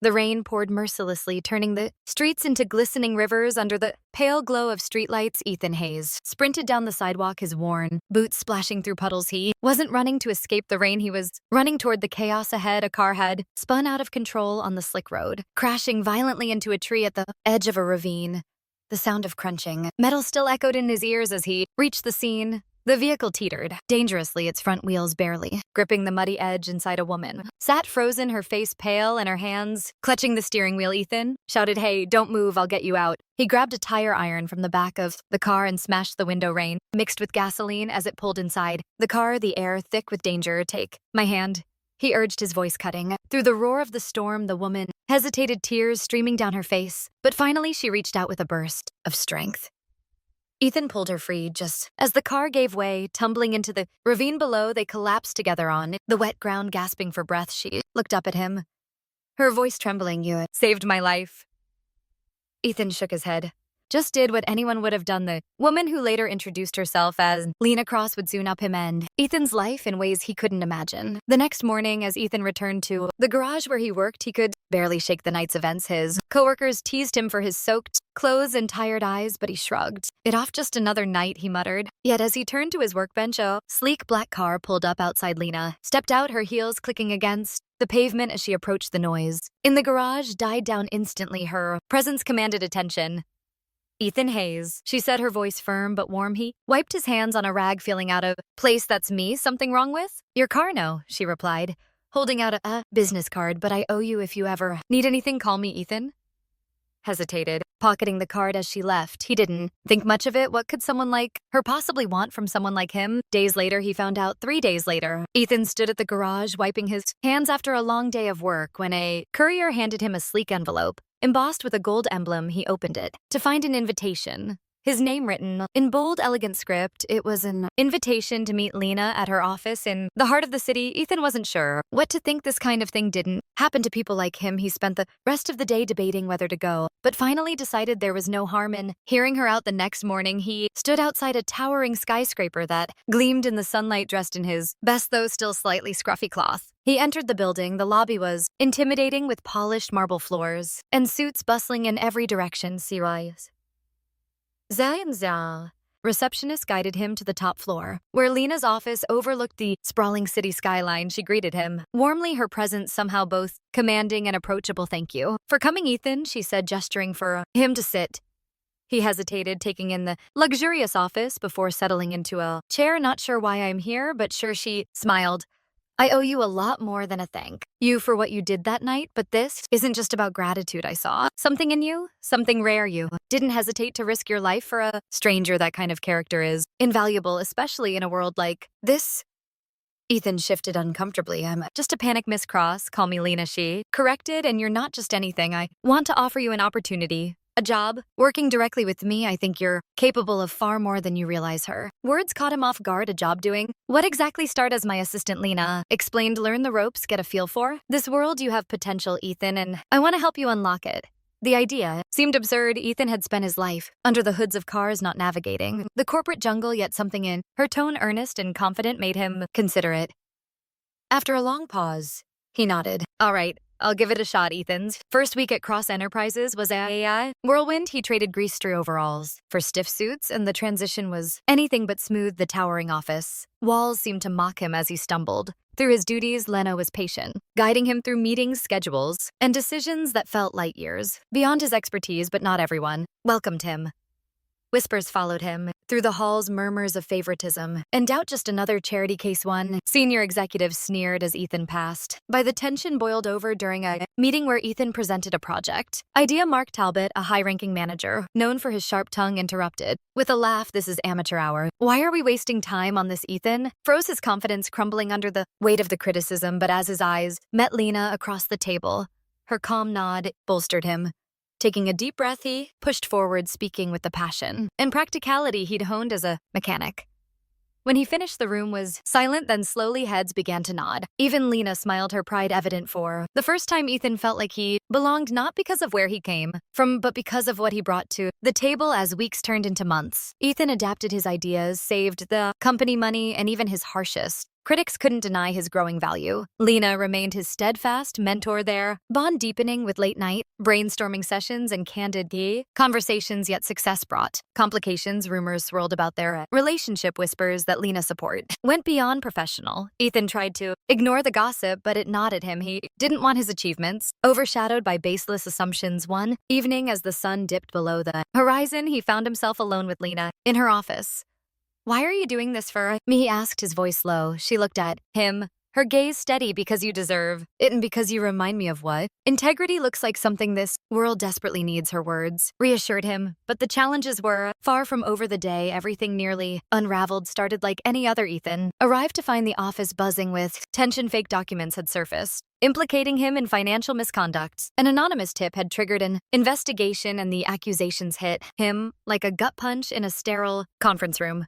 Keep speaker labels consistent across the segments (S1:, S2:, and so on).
S1: The rain poured mercilessly, turning the streets into glistening rivers under the pale glow of streetlights. Ethan Hayes sprinted down the sidewalk, his worn boots splashing through puddles. He wasn't running to escape the rain, he was running toward the chaos ahead. A car had spun out of control on the slick road, crashing violently into a tree at the edge of a ravine. The sound of crunching metal still echoed in his ears as he reached the scene. The vehicle teetered dangerously, its front wheels barely gripping the muddy edge. Inside, a woman sat frozen, her face pale and her hands clutching the steering wheel. Ethan shouted, "Hey, don't move, I'll get you out." He grabbed a tire iron from the back of the car and smashed the window. Rain mixed with gasoline as it pulled inside the car, the air thick with danger. "Take my hand," he urged, his voice cutting through the roar of the storm. The woman hesitated, tears streaming down her face, but finally she reached out with a burst of strength. Ethan pulled her free just as the car gave way, tumbling into the ravine below. They collapsed together on the wet ground, gasping for breath. She looked up at him, her voice trembling. "You saved my life." Ethan shook his head. "Just did what anyone would have done." The woman, who later introduced herself as Lena Cross, would soon up him and Ethan's life in ways he couldn't imagine. The next morning, as Ethan returned to the garage where he worked, he could barely shake the night's events. His coworkers teased him for his soaked clothes and tired eyes, but he shrugged it off. "Just another night," he muttered. Yet as he turned to his workbench, a sleek black car pulled up outside. Lena stepped out, her heels clicking against the pavement as she approached. The noise in the garage died down instantly. Her presence commanded attention. "Ethan Hayes," she said, her voice firm but warm. He wiped his hands on a rag, feeling out of place. "That's me. Something wrong with your car?" "No," she replied, holding out a business card. "But I owe you. If you ever need anything, call me." Ethan hesitated, pocketing the card as she left. He didn't think much of it. What could someone like her possibly want from someone like him? Days later, he found out. 3 days later, Ethan stood at the garage, wiping his hands after a long day of work, when a courier handed him a sleek envelope embossed with a gold emblem. He opened it to find an invitation, his name written in bold, elegant script. It was an invitation to meet Lena at her office in the heart of the city. Ethan wasn't sure what to think. This kind of thing didn't happen to people like him. He spent the rest of the day debating whether to go, but finally decided there was no harm in hearing her out. The next morning, he stood outside a towering skyscraper that gleamed in the sunlight, dressed in his best, though still slightly scruffy cloth. He entered the building. The lobby was intimidating, with polished marble floors and suits bustling in every direction. Receptionist guided him to the top floor, where Lena's office overlooked the sprawling city skyline. She greeted him warmly, her presence somehow both commanding and approachable. "Thank you for coming, Ethan," she said, gesturing for him to sit. He hesitated, taking in the luxurious office before settling into a chair. "Not sure why I'm here, but sure." She smiled. "I owe you a lot more than a thank you for what you did that night, but this isn't just about gratitude. I saw something in you, something rare. You didn't hesitate to risk your life for a stranger. That kind of character is invaluable, especially in a world like this." Ethan shifted uncomfortably. "I'm just a panic, Miss Cross. Call me Lena," she corrected. "And you're not just anything. I want to offer you an opportunity. A job, working directly with me. I think you're capable of far more than you realize." Her words caught him off guard. "A job doing what exactly?" "Start as my assistant," Lena explained. "Learn the ropes, get a feel for this world. You have potential, Ethan, and I want to help you unlock it." The idea seemed absurd. Ethan had spent his life under the hoods of cars, not navigating the corporate jungle, yet something in her tone, earnest and confident, made him consider it. After a long pause, he nodded. "All right, I'll give it a shot." Ethan's first week at Cross Enterprises was a whirlwind. He traded grease-straight overalls for stiff suits, and the transition was anything but smooth. The towering office walls seemed to mock him as he stumbled through his duties. Lena was patient, guiding him through meetings, schedules, and decisions that felt light years beyond his expertise. But not everyone welcomed him. Whispers followed him through the halls, murmurs of favoritism and doubt. "Just another charity case." One senior executive sneered as Ethan passed by. The tension boiled over during a meeting where Ethan presented a project idea. Mark Talbot, a high-ranking manager known for his sharp tongue, interrupted with a laugh. "This is amateur hour. Why are we wasting time on this?" Ethan froze, his confidence crumbling under the weight of the criticism. But as his eyes met Lena across the table, her calm nod bolstered him. Taking a deep breath, he pushed forward, speaking with the passion and practicality he'd honed as a mechanic. When he finished, the room was silent, then slowly heads began to nod. Even Lena smiled, her pride evident. For the first time, Ethan felt like he belonged, not because of where he came from, but because of what he brought to the table. As weeks turned into months, Ethan adapted his ideas, saved the company money, and even his harshest critics couldn't deny his growing value. Lena remained his steadfast mentor there, bond deepening with late-night brainstorming sessions and candid conversations, yet success brought complications. Rumors swirled about their relationship. Whispers that Lena support went beyond professional. Ethan tried to ignore the gossip, but it gnawed at him. He didn't want his achievements overshadowed by baseless assumptions. One evening, as the sun dipped below the horizon, he found himself alone with Lena in her office. "Why are you doing this for me?" he asked, his voice low. She looked at him, her gaze steady. "Because you deserve it and because you remind me of what? Integrity looks like something this world desperately needs," her words reassured him. But the challenges were far from over. The day everything nearly unraveled started like any other. Ethan arrived to find the office buzzing with tension. Fake documents had surfaced, implicating him in financial misconduct. An anonymous tip had triggered an investigation, and the accusations hit him like a gut punch in a sterile conference room.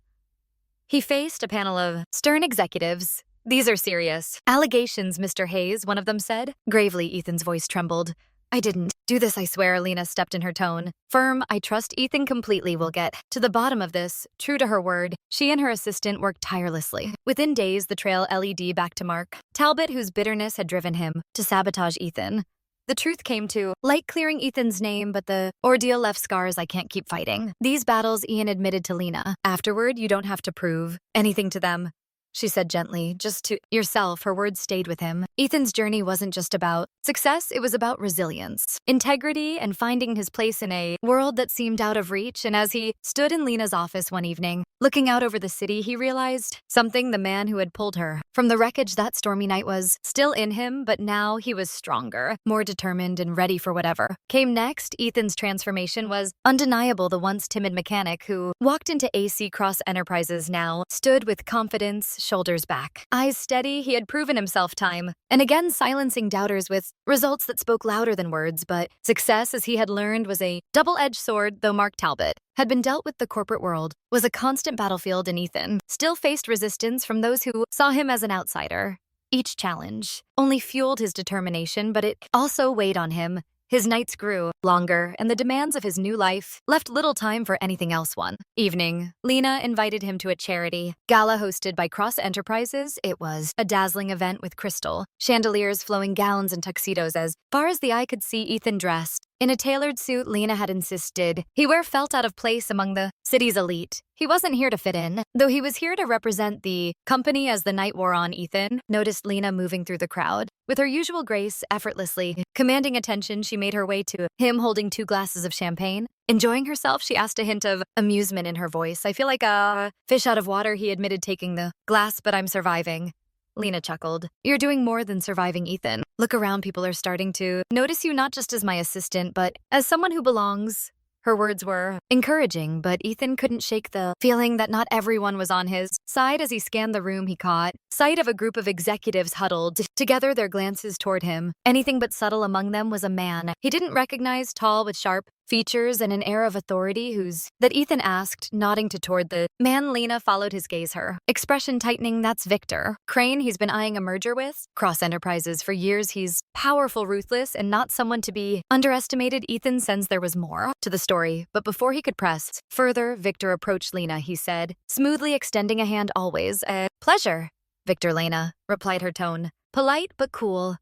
S1: He faced a panel of stern executives. "These are serious allegations, Mr. Hayes," one of them said. Gravely, Ethan's voice trembled. "I didn't do this, I swear." Lena stepped in, her tone firm. "I trust Ethan completely. We'll get to the bottom of this." True to her word, she and her assistant worked tirelessly. Within days, the trail led back to Mark Talbot, whose bitterness had driven him to sabotage Ethan. The truth came to light, clearing Ethan's name, but the ordeal left scars I can't keep fighting. These battles, Ian admitted to Lena. "Afterward, you don't have to prove anything to them," she said gently. "Just to yourself." Her words stayed with him. Ethan's journey wasn't just about success, it was about resilience, integrity, and finding his place in a world that seemed out of reach. And as he stood in Lena's office one evening, looking out over the city, he realized something. The man who had pulled her from the wreckage that stormy night was still in him, but now he was stronger, more determined, and ready for whatever came next. Ethan's transformation was undeniable. The once timid mechanic who walked into AC Cross Enterprises now stood with confidence, shoulders back, eyes steady. He had proven himself time and again, silencing doubters with results that spoke louder than words. But success, as he had learned, was a double-edged sword. Though Mark Talbot had been dealt with the corporate world, was a constant battlefield, and Ethan still faced resistance from those who saw him as an outsider. Each challenge only fueled his determination, but it also weighed on him. His nights grew longer, and the demands of his new life left little time for anything else. One evening, Lena invited him to a charity gala hosted by Cross Enterprises. It was a dazzling event with crystal chandeliers, flowing gowns, and tuxedos. As far as the eye could see, Ethan dressed in a tailored suit. Lena had insisted he felt out of place among the city's elite. He wasn't here to fit in, though he was here to represent the company. As the night wore on, Ethan noticed Lena moving through the crowd. With her usual grace, effortlessly commanding attention, she made her way to him, holding 2 glasses of champagne. Enjoying herself, she asked, a hint of amusement in her voice. "I feel like a fish out of water," he admitted, taking the glass, "but I'm surviving." Lena chuckled. "You're doing more than surviving, Ethan. Look around, people are starting to notice you, not just as my assistant, but as someone who belongs." Her words were encouraging, but Ethan couldn't shake the feeling that not everyone was on his side. As he scanned the room, he caught sight of a group of executives huddled together, their glances toward him anything but subtle. Among them was a man he didn't recognize, tall with sharp features and an air of authority. "Who's that?" Ethan asked, nodding toward the man. Lena followed his gaze, her expression tightening. "That's Victor Crane. He's been eyeing a merger with Cross Enterprises for years. He's powerful, ruthless, and not someone to be underestimated." Ethan sensed there was more to the story, but before he could press further, Victor approached Lena. He said, smoothly, extending a hand. "Always a pleasure, Victor." Lena replied, her tone polite but cool.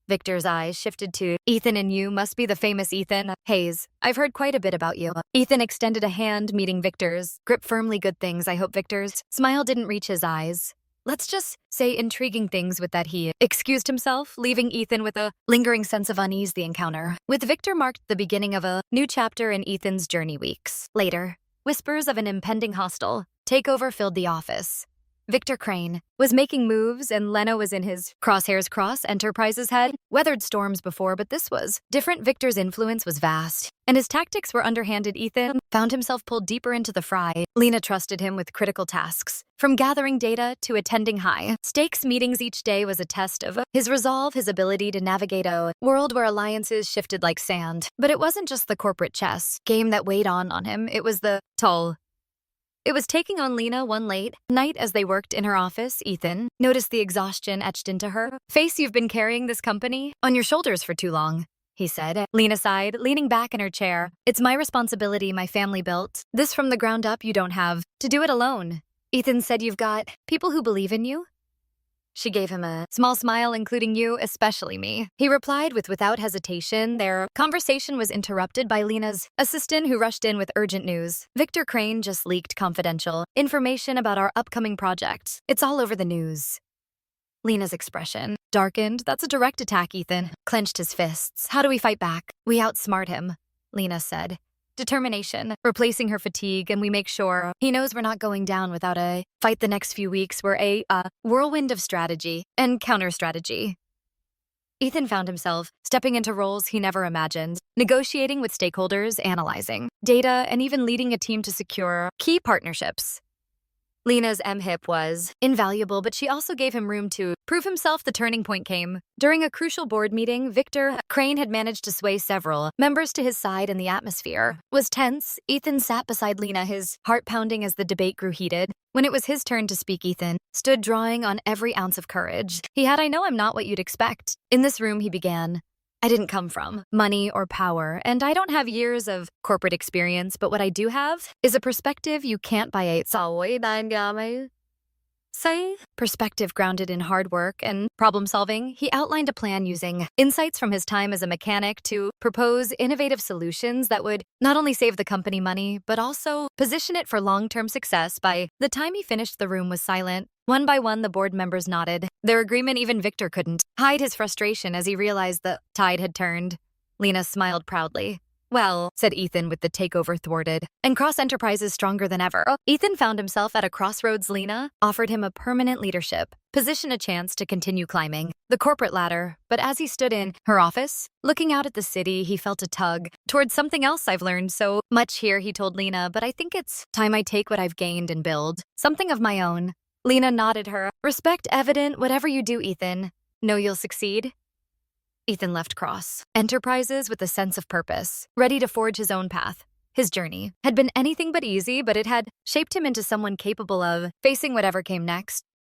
S1: Victor's eyes shifted to Ethan. "And you must be the famous Ethan Hayes. I've heard quite a bit about you." Ethan extended a hand, meeting Victor's grip firmly. "Good things, I hope." Victor's smile didn't reach his eyes. "Let's just say intriguing things." With that, he excused himself, leaving Ethan with a lingering sense of unease. The encounter with Victor marked the beginning of a new chapter in Ethan's journey. Weeks later, whispers of an impending hostile takeover filled the office. Victor Crane was making moves, and Lena was in his crosshairs. Cross Enterprises had weathered storms before, but this was different. Victor's influence was vast, and his tactics were underhanded. Ethan found himself pulled deeper into the fray. Lena trusted him with critical tasks, from gathering data to attending high-stakes meetings. Each day was a test of his resolve, his ability to navigate a world where alliances shifted like sand. But it wasn't just the corporate chess game that weighed on him. It was the toll it was taking on Lena. One late night, as they worked in her office, Ethan noticed the exhaustion etched into her face. "You've been carrying this company on your shoulders for too long," he said. Lena sighed, leaning back in her chair. "It's my responsibility. My family built this from the ground up. You don't have to do it alone." Ethan said, "You've got people who believe in you." She gave him a small smile, including you, especially me. He replied without hesitation. Their conversation was interrupted by Lena's assistant, who rushed in with urgent news. Victor Crane just leaked confidential information about our upcoming project. It's all over the news. Lena's expression darkened. That's a direct attack, Ethan. Clenched his fists. How do we fight back? We outsmart him, Lena said. Determination, replacing her fatigue, and we make sure he knows we're not going down without a fight. The next few weeks were a whirlwind of strategy and counter-strategy. Ethan found himself stepping into roles he never imagined, negotiating with stakeholders, analyzing data, and even leading a team to secure key partnerships. Lena's MHIP was invaluable, but she also gave him room to prove himself. The turning point came during a crucial board meeting. Victor Crane had managed to sway several members to his side, and the atmosphere was tense. Ethan sat beside Lena, his heart pounding as the debate grew heated. When it was his turn to speak, Ethan stood drawing on every ounce of courage he had. I know I'm not what you'd expect. In this room, he began. I didn't come from money or power, and I don't have years of corporate experience, but what I do have is a perspective you can't buy. Perspective grounded in hard work and problem solving. He outlined a plan using insights from his time as a mechanic to propose innovative solutions that would not only save the company money, but also position it for long-term success. By the time he finished, the room was silent. One by one, the board members nodded their agreement. Even Victor couldn't hide his frustration as he realized the tide had turned. Lena smiled proudly. Well, said Ethan, with the takeover thwarted and cross-enterprises stronger than ever. Ethan found himself at a crossroads. Lena offered him a permanent leadership position, a chance to continue climbing the corporate ladder. But as he stood in her office, looking out at the city, he felt a tug towards something else. I've learned so much here, he told Lena, but I think it's time I take what I've gained and build something of my own. Lena nodded, her respect evident. Whatever you do, Ethan, know you'll succeed. Ethan left Cross Enterprises with a sense of purpose, ready to forge his own path. His journey had been anything but easy, but it had shaped him into someone capable of facing whatever came next.